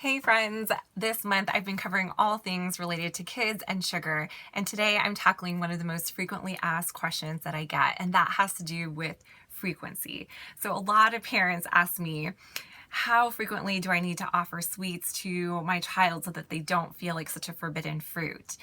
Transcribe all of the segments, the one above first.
Hey friends, this month I've been covering all things related to kids and sugar, and today I'm tackling one of the most frequently asked questions that I get, and that has to do with frequency. So a lot of parents ask me, how frequently do I need to offer sweets to my child so that they don't feel like such a forbidden fruit?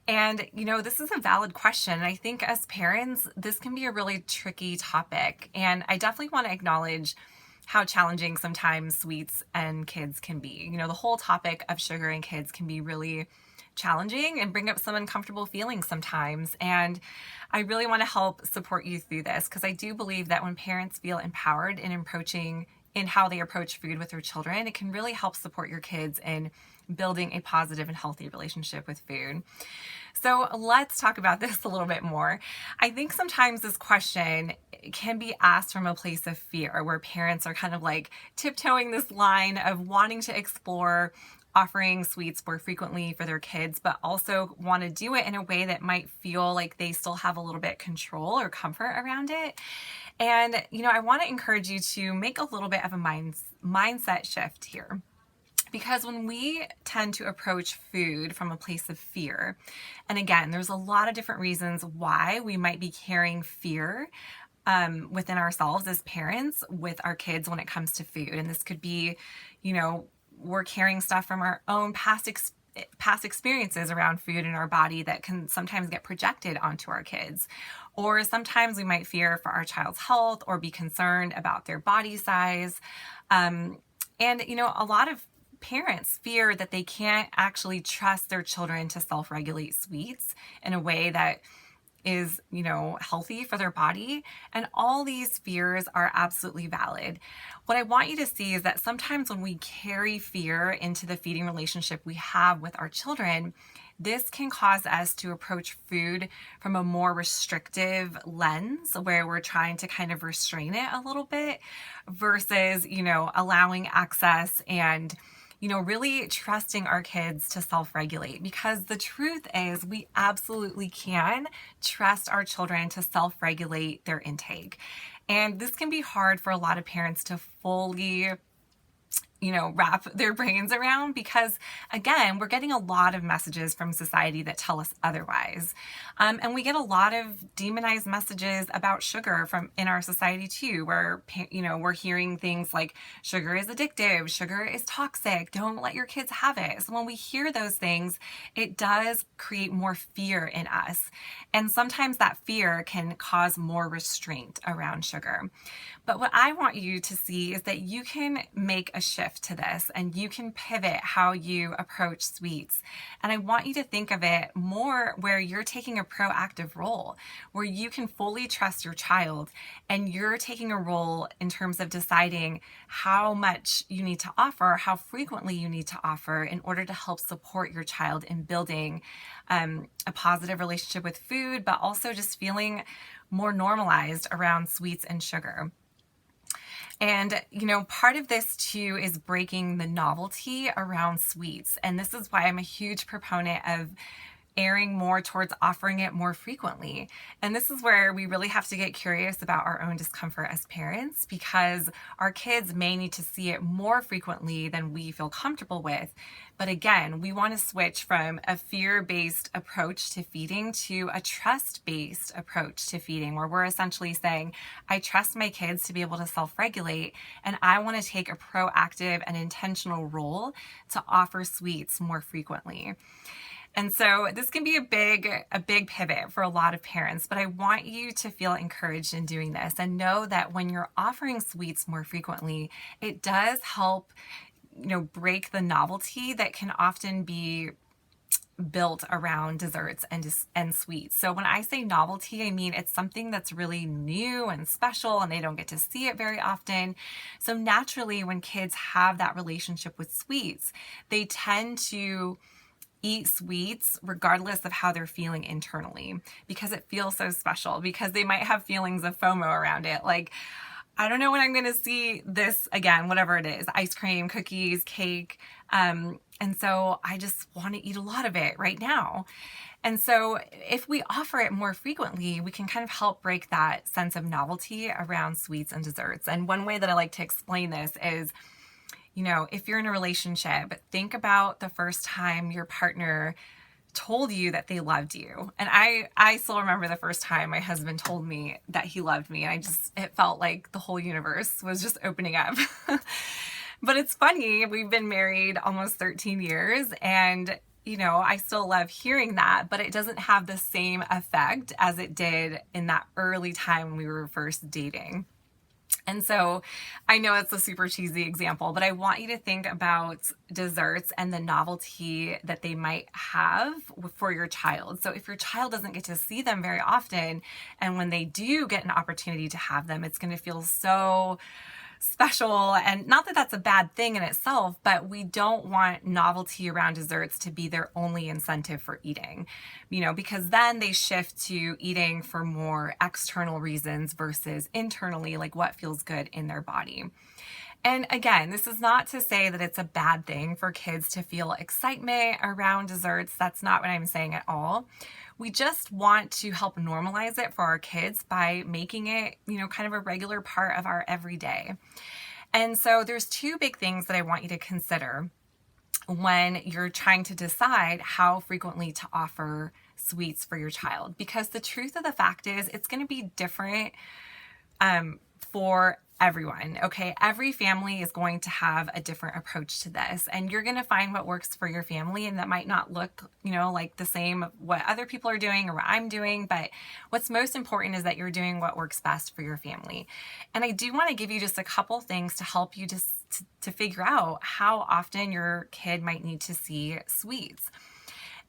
And this is a valid question. And I think as parents, this can be a really tricky topic. And I definitely want to acknowledge how challenging sometimes sweets and kids can be. The whole topic of sugar and kids can be really challenging and bring up some uncomfortable feelings sometimes. And I really want to help support you through this because I do believe that when parents feel empowered in how they approach food with their children, it can really help support your kids in building a positive and healthy relationship with food. So let's talk about this a little bit more. I think sometimes this question can be asked from a place of fear where parents are kind of like tiptoeing this line of wanting to explore offering sweets more frequently for their kids, but also want to do it in a way that might feel like they still have a little bit control or comfort around it. And, I want to encourage you to make a little bit of a mindset shift here. Because when we tend to approach food from a place of fear, and again, there's a lot of different reasons why we might be carrying fear within ourselves as parents with our kids when it comes to food. And this could be, we're carrying stuff from our own past experiences around food in our body that can sometimes get projected onto our kids. Or sometimes we might fear for our child's health or be concerned about their body size. A lot of parents fear that they can't actually trust their children to self-regulate sweets in a way that is, healthy for their body. And all these fears are absolutely valid. What I want you to see is that sometimes when we carry fear into the feeding relationship we have with our children, this can cause us to approach food from a more restrictive lens where we're trying to kind of restrain it a little bit versus, allowing access and really trusting our kids to self-regulate, because the truth is we absolutely can trust our children to self-regulate their intake. And this can be hard for a lot of parents to fully wrap their brains around because, again, we're getting a lot of messages from society that tell us otherwise. And we get a lot of demonized messages about sugar from in our society too, where, we're hearing things like sugar is addictive, sugar is toxic, don't let your kids have it. So when we hear those things, it does create more fear in us. And sometimes that fear can cause more restraint around sugar. But what I want you to see is that you can make a shift to this and you can pivot how you approach sweets. And I want you to think of it more where you're taking a proactive role, where you can fully trust your child and you're taking a role in terms of deciding how much you need to offer, how frequently you need to offer in order to help support your child in building a positive relationship with food, but also just feeling more normalized around sweets and sugar. And, part of this too is breaking the novelty around sweets. And this is why I'm a huge proponent of erring more towards offering it more frequently. And this is where we really have to get curious about our own discomfort as parents, because our kids may need to see it more frequently than we feel comfortable with. But again, we want to switch from a fear-based approach to feeding to a trust-based approach to feeding, where we're essentially saying, I trust my kids to be able to self-regulate, and I want to take a proactive and intentional role to offer sweets more frequently. And so this can be a big pivot for a lot of parents, but I want you to feel encouraged in doing this and know that when you're offering sweets more frequently, it does help, break the novelty that can often be built around desserts and sweets. So when I say novelty, I mean it's something that's really new and special and they don't get to see it very often. So naturally, when kids have that relationship with sweets, they tend to eat sweets regardless of how they're feeling internally because it feels so special, because they might have feelings of FOMO around it. Like, I don't know when I'm going to see this again, whatever it is, ice cream, cookies, cake. And so I just want to eat a lot of it right now. And so if we offer it more frequently, we can kind of help break that sense of novelty around sweets and desserts. And one way that I like to explain this is, If you're in a relationship, think about the first time your partner told you that they loved you. And I still remember the first time my husband told me that he loved me. And it felt like the whole universe was just opening up. But it's funny, we've been married almost 13 years and I still love hearing that, but it doesn't have the same effect as it did in that early time when we were first dating. And so I know it's a super cheesy example, but I want you to think about desserts and the novelty that they might have for your child. So if your child doesn't get to see them very often, and when they do get an opportunity to have them, it's going to feel so special. And not that that's a bad thing in itself, but we don't want novelty around desserts to be their only incentive for eating, because then they shift to eating for more external reasons versus internally, like what feels good in their body. And again, this is not to say that it's a bad thing for kids to feel excitement around desserts. That's not what I'm saying at all. We just want to help normalize it for our kids by making it, kind of a regular part of our everyday. And so there's two big things that I want you to consider when you're trying to decide how frequently to offer sweets for your child. Because the truth of the fact is it's going to be different for everyone. Okay. Every family is going to have a different approach to this, and you're going to find what works for your family. And that might not look, like the same what other people are doing or what I'm doing, but what's most important is that you're doing what works best for your family. And I do want to give you just a couple things to help you to figure out how often your kid might need to see sweets.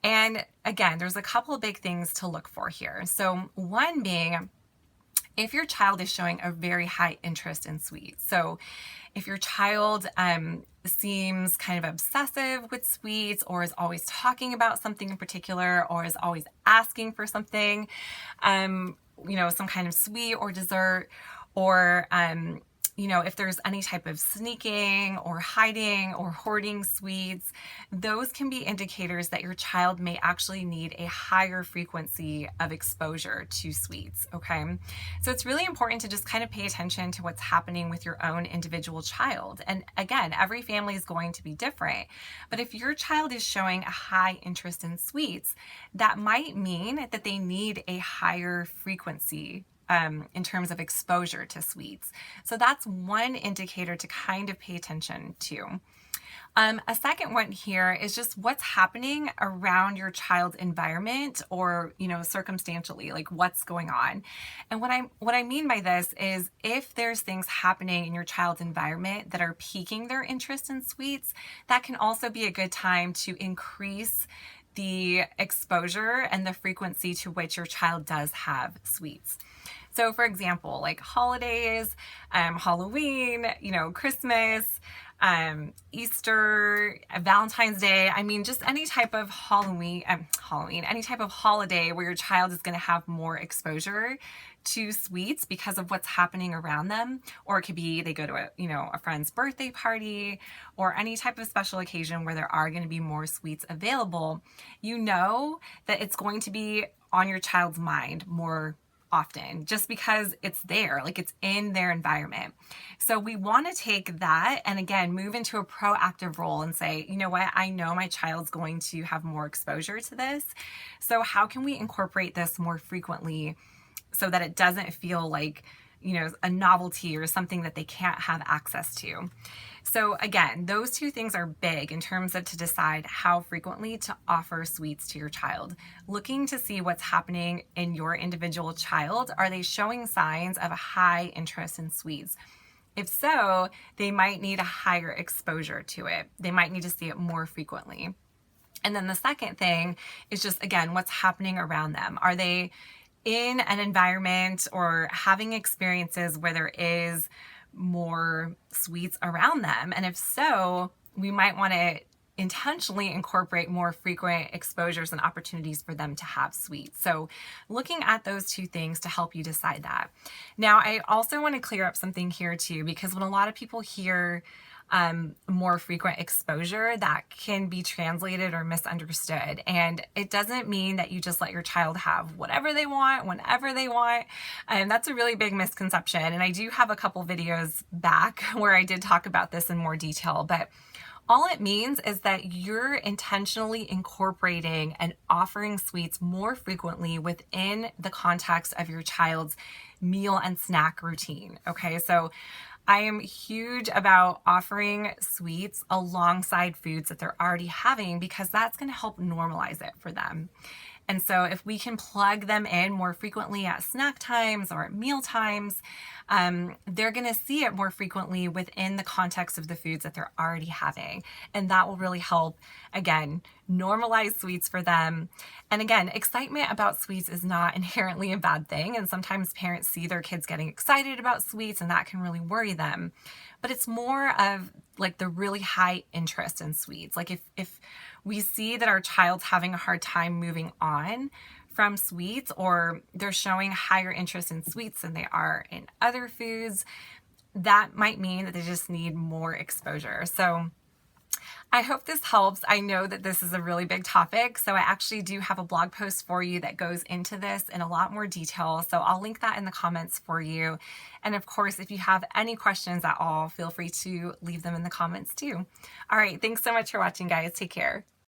And again, there's a couple of big things to look for here. So one being, if your child is showing a very high interest in sweets. So if your child seems kind of obsessive with sweets, or is always talking about something in particular, or is always asking for something, some kind of sweet or dessert, or if there's any type of sneaking or hiding or hoarding sweets, those can be indicators that your child may actually need a higher frequency of exposure to sweets, okay? So it's really important to just kind of pay attention to what's happening with your own individual child. And again, every family is going to be different, but if your child is showing a high interest in sweets, that might mean that they need a higher frequency in terms of exposure to sweets. So that's one indicator to kind of pay attention to. A second one here is just what's happening around your child's environment, or, circumstantially, like what's going on. And what I mean by this is if there's things happening in your child's environment that are piquing their interest in sweets, that can also be a good time to increase the exposure and the frequency to which your child does have sweets. So for example, like holidays, Halloween, Christmas, Easter, Valentine's Day. I mean, just any type of any type of holiday where your child is going to have more exposure to sweets because of what's happening around them. Or it could be they go to a friend's birthday party, or any type of special occasion where there are going to be more sweets available. That it's going to be on your child's mind more often, just because it's there, like it's in their environment. So we want to take that and again, move into a proactive role and say, you know what, I know my child's going to have more exposure to this. So how can we incorporate this more frequently so that it doesn't feel like, a novelty or something that they can't have access to? So again, those two things are big in terms of to decide how frequently to offer sweets to your child. Looking to see what's happening in your individual child. Are they showing signs of a high interest in sweets? If so, they might need a higher exposure to it. They might need to see it more frequently. And then the second thing is just, again, what's happening around them. Are they in an environment or having experiences where there is more sweets around them? And if so, we might want to intentionally incorporate more frequent exposures and opportunities for them to have sweets. So looking at those two things to help you decide that. Now, I also want to clear up something here too, because when a lot of people hear more frequent exposure that can be translated or misunderstood. And it doesn't mean that you just let your child have whatever they want, whenever they want. And that's a really big misconception. And I do have a couple videos back where I did talk about this in more detail, but all it means is that you're intentionally incorporating and offering sweets more frequently within the context of your child's meal and snack routine. Okay, so I am huge about offering sweets alongside foods that they're already having because that's going to help normalize it for them. And so if we can plug them in more frequently at snack times or at meal times, they're going to see it more frequently within the context of the foods that they're already having. And that will really help, again, normalize sweets for them. And again, excitement about sweets is not inherently a bad thing. And sometimes parents see their kids getting excited about sweets and that can really worry them. But it's more of like the really high interest in sweets. Like if we see that our child's having a hard time moving on from sweets, or they're showing higher interest in sweets than they are in other foods, that might mean that they just need more exposure. So I hope this helps. I know that this is a really big topic, so I actually do have a blog post for you that goes into this in a lot more detail. So I'll link that in the comments for you. And of course, if you have any questions at all, feel free to leave them in the comments too. All right, thanks so much for watching, guys. Take care.